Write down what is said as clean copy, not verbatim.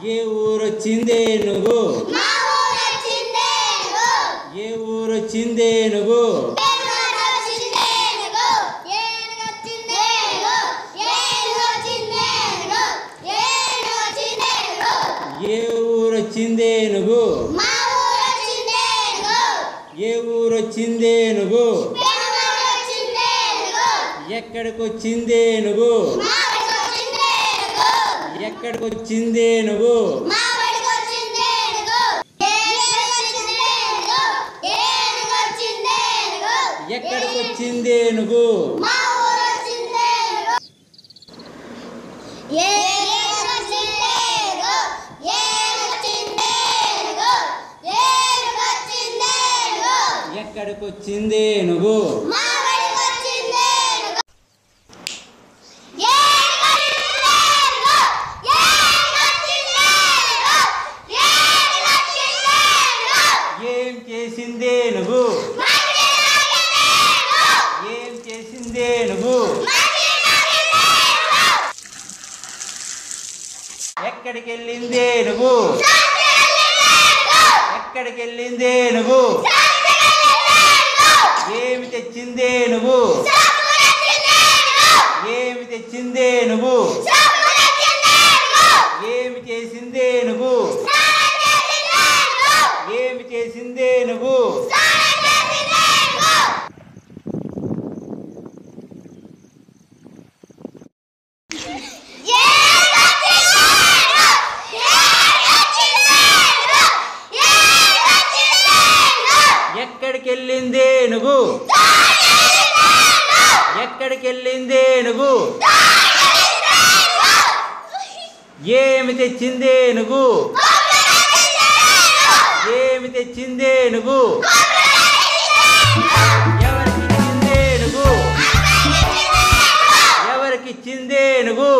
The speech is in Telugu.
ఏ ఊరొచ్చిందేనుగు ఏ ఊరొచ్చిందేనుగు ఏ ఊరొచ్చిందేనుగు ఏ ఊరొచ్చిందేనుగు ఎక్కడికొచ్చిందేనుగు ఎక్కడికొచ్చిందేనుగు ఎక్కడికొచ్చిందేనుగు ఎక్కడికొచ్చిందేనుగు ఏం చేసిందేనుగు ఏం చేసిందేనుగు ఎక్కడికెళ్ళిందేనుగు ఎక్కడికెళ్ళిందేనుగు ఏమి తెచ్చిందేనుగు ఏమి తెచ్చిందేనుగు ఏమి చేసిందేనుగు ఏమి చేసిందేనుగు ఎక్కడికెళ్ళిందేనుగు ఎక్కడికెళ్ళిందేనుగు ఏమి తెచ్చిందేనుగు ఏమి తెచ్చిందేనుగు ఎవరికిచ్చిందేనుగు ఎవరికిచ్చిందేనుగు